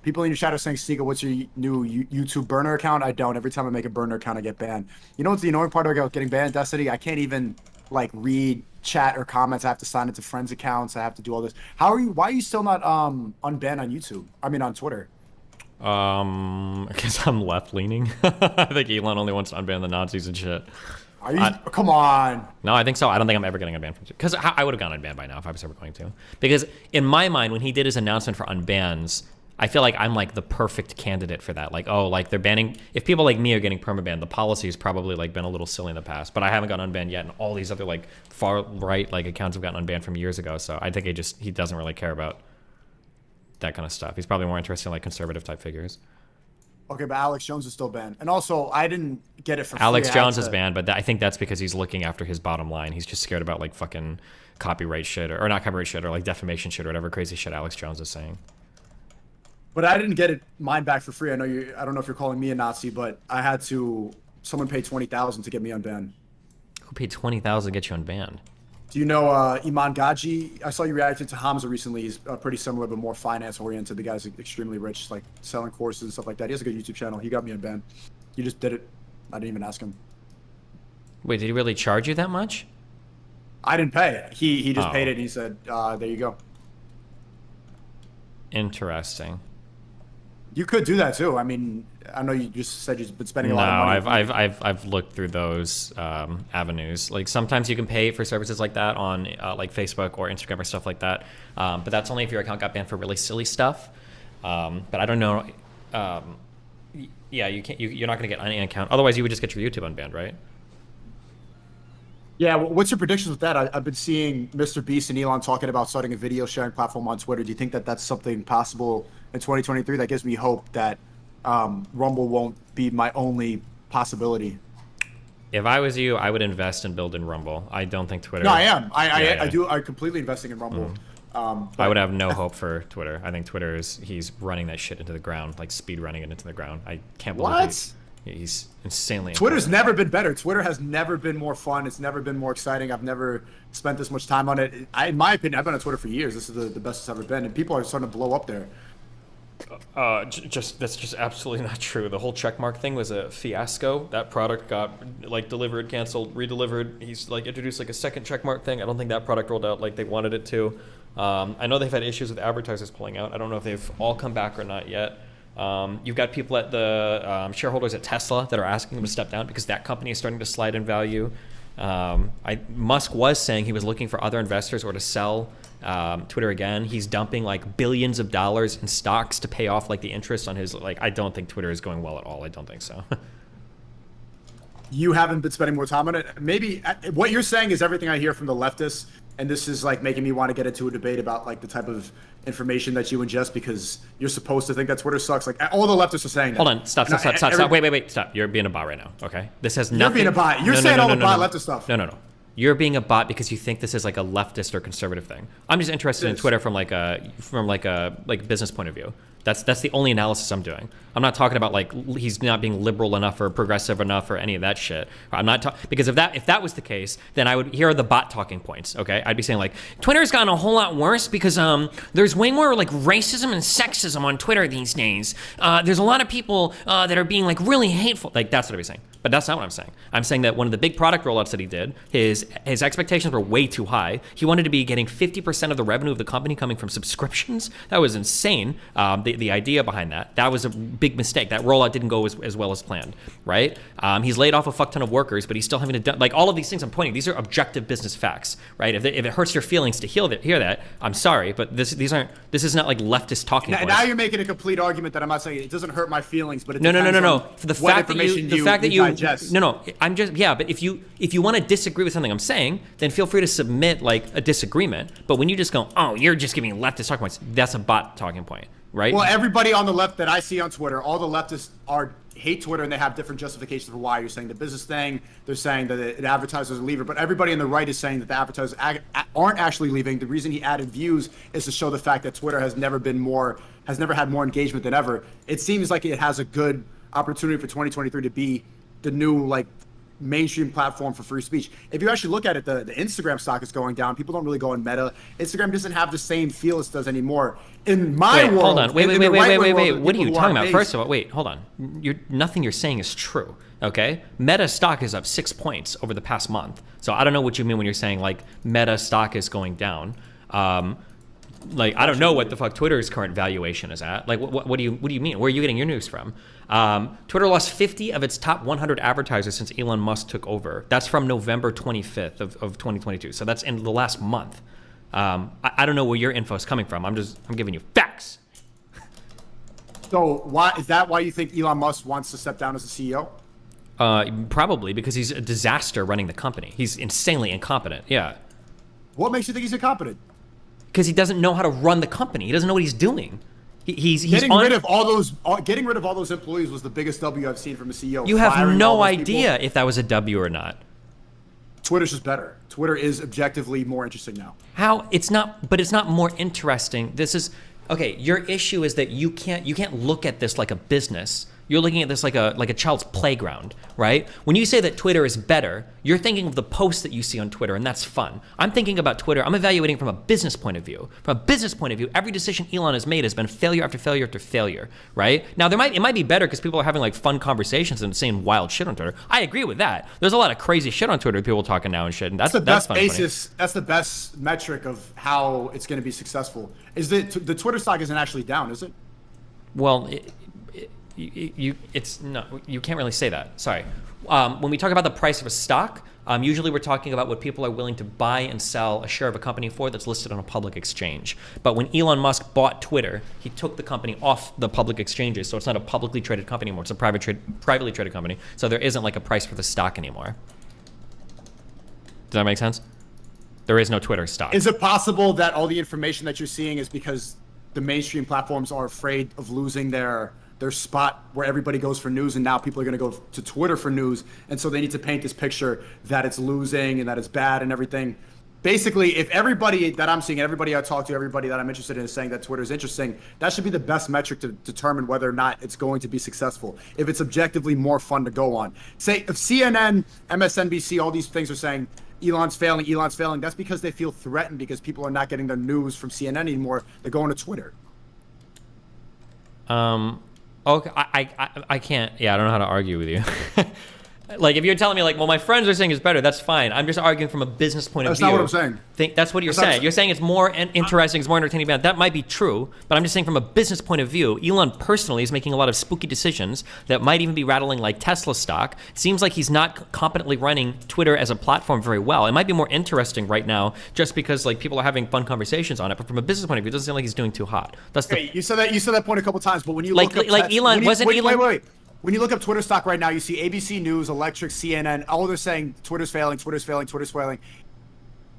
People in your chat are saying, Sneako, what's your new YouTube burner account? I don't. Every time I make a burner account, I get banned. You know what's the annoying part about getting banned, Destiny? I can't even like read chat or comments. I have to sign into friends' accounts. I have to do all this. How are you? Why are you still not unbanned on YouTube? I mean, on Twitter. Because I'm left leaning. I think Elon only wants to unban the Nazis and shit. Are you? Come on. No, I think so. I don't think I'm ever getting unbanned from because I would have gone unbanned by now if I was ever going to. Because in my mind, when he did his announcement for unbans, I feel like I'm like the perfect candidate for that. Like, oh, like they're banning. If people like me are getting permabanned, the policy's probably like been a little silly in the past. But I haven't gotten unbanned yet, and all these other like far right like accounts have gotten unbanned from years ago. So I think he doesn't really care about that kind of stuff. He's probably more interested in like conservative type figures. Okay, but Alex Jones is still banned. And also, I didn't get it for free. Alex Jones is banned, but I think that's because he's looking after his bottom line. He's just scared about like fucking copyright shit or not copyright shit or like defamation shit or whatever crazy shit Alex Jones is saying. But I didn't get mine back for free. I don't know if you're calling me a Nazi, but I had to. Someone paid 20,000 to get me unbanned. Who paid 20,000 to get you unbanned? Do you know Iman Gaji? I saw you reacted to Hamza recently. He's pretty similar, but more finance oriented. The guy's extremely rich, like selling courses and stuff like that. He has a good YouTube channel. He got me unbanned. He just did it. I didn't even ask him. Wait, did he really charge you that much? I didn't pay it. He just paid it. And he said, "There you go." Interesting. You could do that too. I mean, I know you just said you've been spending a lot of money. No, I've looked through those avenues. Like sometimes you can pay for services like that on like Facebook or Instagram or stuff like that. But that's only if your account got banned for really silly stuff. But I don't know. Yeah, you can't. You're not going to get any account. Otherwise, you would just get your YouTube unbanned, right? Yeah. What's your predictions with that? I've been seeing Mr. Beast and Elon talking about starting a video sharing platform on Twitter. Do you think that that's something possible in 2023? That gives me hope that Rumble won't be my only possibility. If I was you, I would invest and build in Rumble. I don't think Twitter. No, I am. I do. I'm completely investing in Rumble. I would have no hope for Twitter. I think he's running that shit into the ground, like speed running it into the ground. I can't believe what? He's insanely. Twitter's never been better. Twitter has never been more fun. It's never been more exciting. I've never spent this much time on it. In my opinion, I've been on Twitter for years. This is the best it's ever been, and people are starting to blow up there. That's just absolutely not true. The whole checkmark thing was a fiasco. That product got like delivered, canceled, redelivered. He's like introduced like a second checkmark thing. I don't think that product rolled out like they wanted it to. I know they've had issues with advertisers pulling out. I don't know if they've all come back or not yet. You've got people at the shareholders at Tesla that are asking them to step down because that company is starting to slide in value. Musk was saying he was looking for other investors or to sell Twitter again. He's dumping like billions of dollars in stocks to pay off like the interest on his I don't think Twitter is going well at all. I don't think so. You haven't been spending more time on it. Maybe what you're saying is everything I hear from the leftists, and this is like making me want to get into a debate about like the type of information that you ingest because you're supposed to think that Twitter sucks. Like all the leftists are saying that. Hold on, stop. Wait, stop. You're being a bot right now. Okay, this has nothing. You're being a bot. You're saying all the bot leftist stuff. No. You're being a bot because you think this is like a leftist or conservative thing. I'm just interested in Twitter from like a business point of view. That's the only analysis I'm doing. I'm not talking about like he's not being liberal enough or progressive enough or any of that shit. I'm not because if that was the case, then I would here are the bot talking points. Okay, I'd be saying like Twitter's gotten a whole lot worse because there's way more like racism and sexism on Twitter these days. There's a lot of people that are being like really hateful. Like that's what I'd be saying. But that's not what I'm saying. I'm saying that one of the big product rollouts that he did, his expectations were way too high. He wanted to be getting 50% of the revenue of the company coming from subscriptions. That was insane. The idea behind that was a big mistake. That rollout didn't go as well as planned, right? He's laid off a fuck ton of workers, but he's still having to do, like all of these things I'm pointing. These are objective business facts, right? If it hurts your feelings to hear that, I'm sorry, but this is not like leftist talking points. Now you're making a complete argument that I'm not saying it doesn't hurt my feelings, but it no. For the fact that you digest. No. I'm just but if you want to disagree with something I'm saying, then feel free to submit like a disagreement. But when you just go, oh, you're just giving leftist talking points, that's a bot talking point. Right? Well, everybody on the left that I see on Twitter, all the leftists hate Twitter and they have different justifications for why. You're saying the business thing, they're saying that the advertisers are leaving, but everybody on the right is saying that the advertisers aren't actually leaving. The reason he added views is to show the fact that Twitter has never had more engagement than ever. It seems like it has a good opportunity for 2023 to be the new like mainstream platform for free speech. If you actually look at it, the Instagram stock is going down. People don't really go in Meta. Instagram doesn't have the same feel it does anymore. In my world, hold on. Wait. What are you talking about? based, First of all, wait, hold on. Nothing you're saying is true. Okay, Meta stock is up 6 points over the past month. So I don't know what you mean when you're saying like Meta stock is going down. Like I don't know what the fuck Twitter's current valuation is at. Like what do you mean? Where are you getting your news from? Twitter lost 50 of its top 100 advertisers since Elon Musk took over. That's from November 25th of 2022. So that's in the last month. I don't know where your info is coming from. I'm giving you facts. So why is that? Why you think Elon Musk wants to step down as a CEO? Probably because he's a disaster running the company. He's insanely incompetent. Yeah. What makes you think he's incompetent? Because he doesn't know how to run the company. He doesn't know what he's doing. He's getting rid of all those employees was the biggest W I've seen from a CEO. You have no idea if that was a W or not. Twitter's just better. Twitter is objectively more interesting now. How? It's not, but it's not more interesting. This is okay. Your issue is that you can't look at this like a business. You're looking at this like a child's playground, right? When you say that Twitter is better, you're thinking of the posts that you see on Twitter, and that's fun. I'm thinking about Twitter. I'm evaluating from a business point of view. From a business point of view, every decision Elon has made has been failure after failure after failure, right? Now, it might be better because people are having like fun conversations and saying wild shit on Twitter. I agree with that. There's a lot of crazy shit on Twitter, people talking now and shit, and that's the best basis. That's the best metric of how it's going to be successful. Is that the Twitter stock isn't actually down, is it? Well, it's no, you can't really say that. Sorry. When we talk about the price of a stock, usually we're talking about what people are willing to buy and sell a share of a company for that's listed on a public exchange. But when Elon Musk bought Twitter, he took the company off the public exchanges, so it's not a publicly traded company anymore. It's a privately traded company. So there isn't like a price for the stock anymore. Does that make sense? There is no Twitter stock. Is it possible that all the information that you're seeing is because the mainstream platforms are afraid of losing their spot where everybody goes for news, and now people are going to go to Twitter for news, and so they need to paint this picture that it's losing and that it's bad and everything? Basically, if everybody that I'm seeing, everybody I talk to, everybody that I'm interested in is saying that Twitter is interesting, that should be the best metric to determine whether or not it's going to be successful. If it's objectively more fun to go on. Say, if CNN, MSNBC, all these things are saying Elon's failing, that's because they feel threatened because people are not getting their news from CNN anymore. They're going to Twitter. Okay, I can't. Yeah, I don't know how to argue with you. Like, if you're telling me, like, well, my friends are saying it's better, that's fine. I'm just arguing from a business point of view. That's not what I'm saying. That's what you're saying. You're saying it's more interesting, it's more entertaining. That might be true, but I'm just saying from a business point of view, Elon personally is making a lot of spooky decisions that might even be rattling like Tesla stock. It seems like he's not competently running Twitter as a platform very well. It might be more interesting right now just because like people are having fun conversations on it, but from a business point of view, it doesn't seem like he's doing too hot. That's you said that point a couple times, but when you look up Elon, wait. When you look up Twitter stock right now, you see ABC News, Electric, CNN, all they're saying Twitter's failing.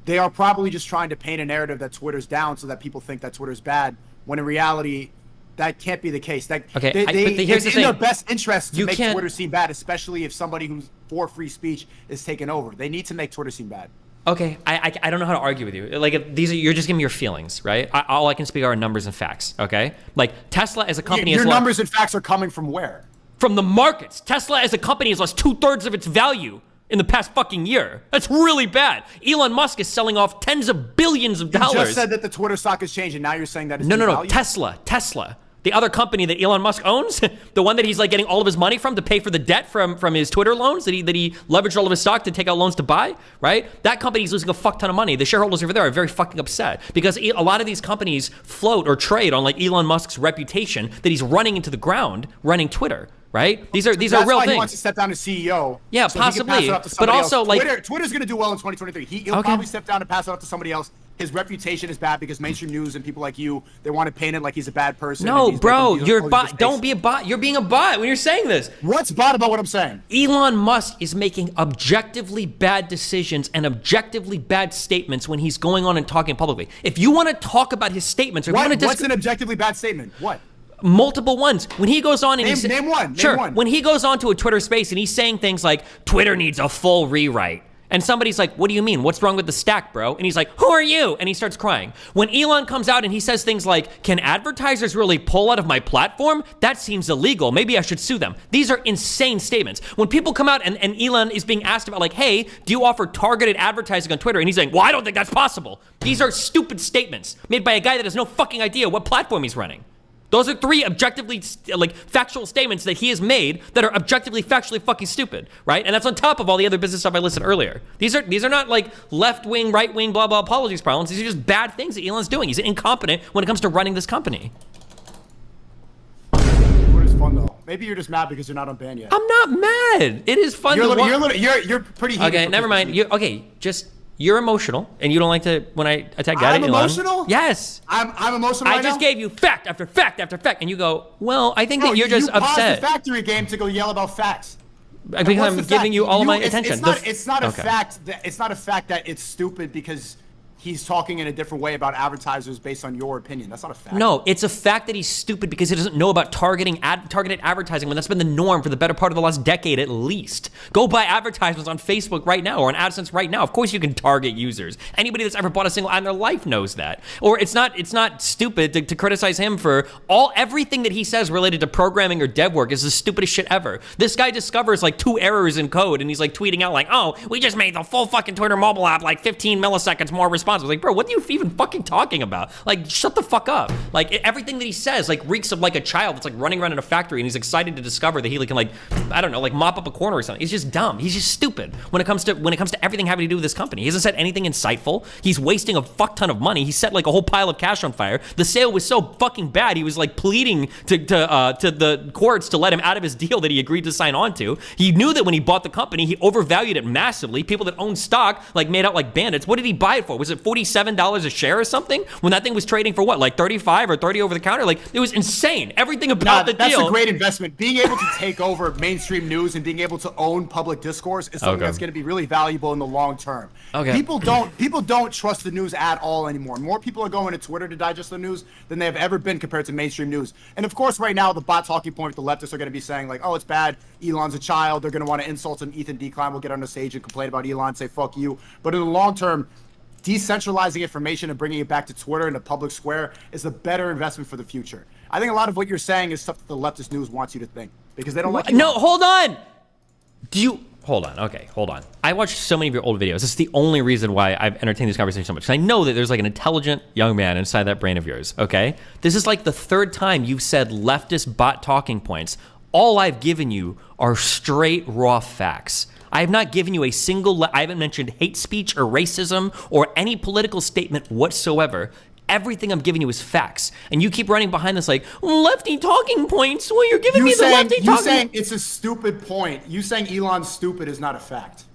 They are probably just trying to paint a narrative that Twitter's down so that people think that Twitter's bad, when in reality, that can't be the case. Here's the thing. Their best interest to make Twitter seem bad, especially if somebody who's for free speech is taking over. They need to make Twitter seem bad. Okay, I don't know how to argue with you. Like, you're just giving me your feelings, right? All I can speak are numbers and facts, okay? Like, Tesla as a company your numbers and facts are coming from where? From the markets. Tesla as a company has lost 2/3 of its value in the past fucking year. That's really bad. Elon Musk is selling off tens of billions of dollars. You just said that the Twitter stock has changed, and now you're saying that it's No. Tesla. The other company that Elon Musk owns, the one that he's like getting all of his money from to pay for the debt from his Twitter loans that he leveraged all of his stock to take out loans to buy, right? That company's losing a fuck ton of money. The shareholders over there are very fucking upset because a lot of these companies float or trade on like Elon Musk's reputation that he's running into the ground running Twitter. Right? These are real things. He wants to step down as CEO. Yeah, so possibly. But also, else. like, Twitter's going to do well in 2023. He'll probably step down and pass it off to somebody else. His reputation is bad because mainstream news and people like you, they want to paint it like he's a bad person. No, bro, you're bot. Don't be a bot. You're being a bot when you're saying this. What's bot about what I'm saying? Elon Musk is making objectively bad decisions and objectively bad statements when he's going on and talking publicly. If you want to talk about his statements, or what's an objectively bad statement? What? Multiple ones. When he goes on and name one. Sure. When he goes on to a Twitter space and he's saying things like Twitter needs a full rewrite, And somebody's like, what do you mean? What's wrong with the stack, bro? And he's like, who are you? And he starts crying. When Elon comes out and he says things like, can advertisers really pull out of my platform? That seems illegal. Maybe I should sue them. These are insane statements. When people come out and Elon is being asked about like, hey, do you offer targeted advertising on Twitter? And he's saying, well, I don't think that's possible. These are stupid statements made by a guy that has no fucking idea what platform he's running. Those are three objectively, like, factual statements that he has made that are objectively, factually fucking stupid, right? And that's on top of all the other business stuff I listed earlier. These are not, like, left-wing, right-wing, blah, blah, policies problems. These are just bad things that Elon's doing. He's incompetent when it comes to running this company. Twitter's fun, though. Maybe you're just mad because you're not on ban yet. I'm not mad. It is fun. You're pretty heated. Okay, never mind. You're emotional, and you don't like to when I attack Elon. I'm emotional? Yes. I'm emotional right now? I just gave you fact after fact after fact, and you go, well, I think that you're just upset. You paused the factory game to go yell about facts. Because I'm giving you all of my attention. It's not a fact that it's stupid because he's talking in a different way about advertisers based on your opinion. That's not a fact. No, it's a fact that he's stupid because he doesn't know about targeted advertising when that's been the norm for the better part of the last decade at least. Go buy advertisements on Facebook right now or on AdSense right now. Of course you can target users. Anybody that's ever bought a single ad in their life knows that. Or it's not stupid to criticize him for everything that he says related to programming or dev work is the stupidest shit ever. This guy discovers like 2 errors in code and he's like tweeting out like, oh, we just made the full fucking Twitter mobile app like 15 milliseconds more responsive. Like, bro, what are you even fucking talking about? Like, shut the fuck up. Like, everything that he says, like, reeks of, like, a child that's, like, running around in a factory and he's excited to discover that he can, like, I don't know, like, mop up a corner or something. He's just dumb. He's just stupid when it comes to everything having to do with this company. He hasn't said anything insightful. He's wasting a fuck ton of money. He set, like, a whole pile of cash on fire. The sale was so fucking bad, he was, like, pleading to the courts to let him out of his deal that he agreed to sign on to. He knew that when he bought the company, he overvalued it massively. People that own stock, like, made out like bandits. What did he buy it for? Was it $47 a share or something when that thing was trading for what, like 35 or 30 over the counter? Like, it was insane. Everything about the deal. That's a great investment. Being able to take over mainstream news and being able to own public discourse is something that's going to be really valuable in the long term. Okay. People don't trust the news at all anymore. More people are going to Twitter to digest the news than they have ever been compared to mainstream news. And of course, right now, the bot talking point, the leftists are going to be saying like, oh, it's bad. Elon's a child. They're going to want to insult him. Ethan Decline will get on the stage and complain about Elon, say fuck you. But in the long term, decentralizing information and bringing it back to Twitter and the public square is a better investment for the future. I think a lot of what you're saying is stuff that the leftist news wants you to think because they don't like. No, hold on. Hold on. Okay, hold on. I watched so many of your old videos. This is the only reason why I've entertained this conversation so much. I know that there's like an intelligent young man inside that brain of yours, okay? This is like the 3rd time you've said leftist bot talking points. All I've given you are straight raw facts. I have not given you a single, I haven't mentioned hate speech or racism or any political statement whatsoever. Everything I'm giving you is facts. And you keep running behind this like, lefty talking points. Well, you're giving me the lefty talking points. You saying it's a stupid point. You saying Elon's stupid is not a fact.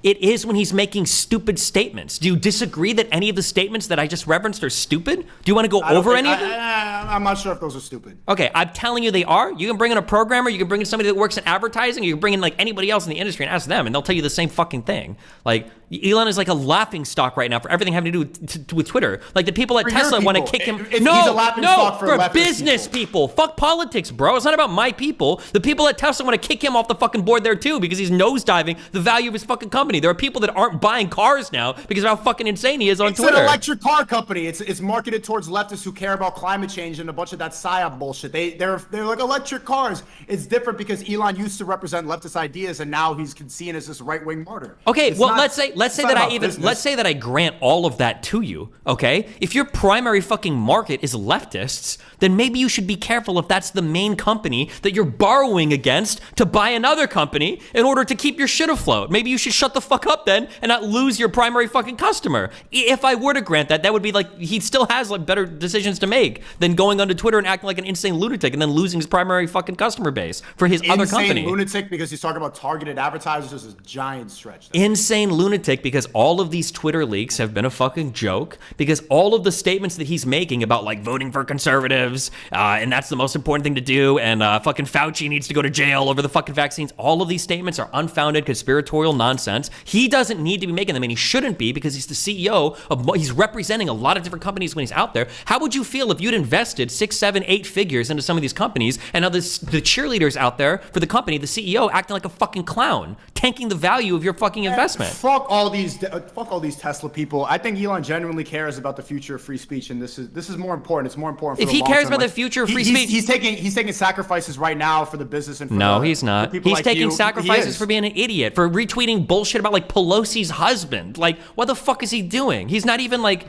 It is when he's making stupid statements. Do you disagree that any of the statements that I just referenced are stupid? Do you want to go over any of them? I'm not sure if those are stupid. Okay, I'm telling you they are. You can bring in a programmer, you can bring in somebody that works in advertising, you can bring in like anybody else in the industry and ask them, and they'll tell you the same fucking thing. Like, Elon is like a laughing stock right now for everything having to do with Twitter. Like the people at Tesla want to kick him. He's a laughing stock for business people. Fuck politics, bro. It's not about my people. The people at Tesla want to kick him off the fucking board there too because he's nosediving the value of his fucking company. There are people that aren't buying cars now because of how fucking insane he is on Twitter. It's an electric car company. It's marketed towards leftists who care about climate change and a bunch of that psyop bullshit. They're like electric cars. It's different because Elon used to represent leftist ideas and now he's seen as this right-wing martyr. Okay, well let's say that I grant all of that to you, okay? If your primary fucking market is leftists, then maybe you should be careful if that's the main company that you're borrowing against to buy another company in order to keep your shit afloat. Maybe you should shut the fuck up then and not lose your primary fucking customer. If I were to grant that, that would be like, he still has like better decisions to make than going onto Twitter and acting like an insane lunatic and then losing his primary fucking customer base for his other company. Insane lunatic because he's talking about targeted advertisers is a giant stretch. Insane lunatic because all of these Twitter leaks have been a fucking joke because all of the statements that he's making about like voting for conservatives and that's the most important thing to do and fucking Fauci needs to go to jail over the fucking vaccines, all of these statements are unfounded conspiratorial nonsense sense. He doesn't need to be making them, and he shouldn't be, because he's the CEO he's representing a lot of different companies when he's out there. How would you feel if you'd invested 6, 7, 8 figures into some of these companies, and now the cheerleaders out there for the company, the CEO, acting like a fucking clown, tanking the value of your fucking investment? Fuck all these Tesla people. I think Elon genuinely cares about the future of free speech, and this is more important. It's more important. For if he cares about the future of free speech, he's taking sacrifices right now for the business and for no, the, he's not. He's like taking sacrifices for being an idiot, for retweeting bullshit about like Pelosi's husband. Like, what the fuck is he doing? He's not even like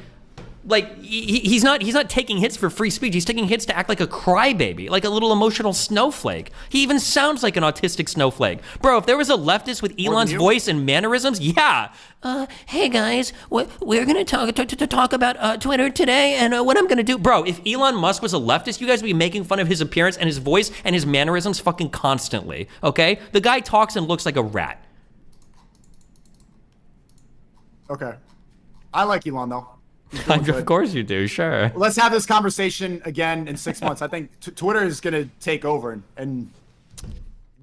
he's not taking hits for free speech. He's taking hits to act like a crybaby, like a little emotional snowflake. He even sounds like an autistic snowflake. Bro, if there was a leftist with Elon's voice and mannerisms, yeah. Hey guys, we're gonna talk about Twitter today, and what I'm gonna do. Bro, if Elon Musk was a leftist, you guys would be making fun of his appearance and his voice and his mannerisms fucking constantly, okay? The guy talks and looks like a rat. Okay. I like Elon, though. Of course you do, sure. Let's have this conversation again in 6 months. I think Twitter is going to take over. And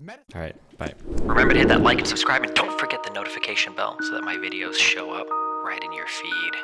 all right, bye. Remember to hit that like and subscribe, and don't forget the notification bell so that my videos show up right in your feed.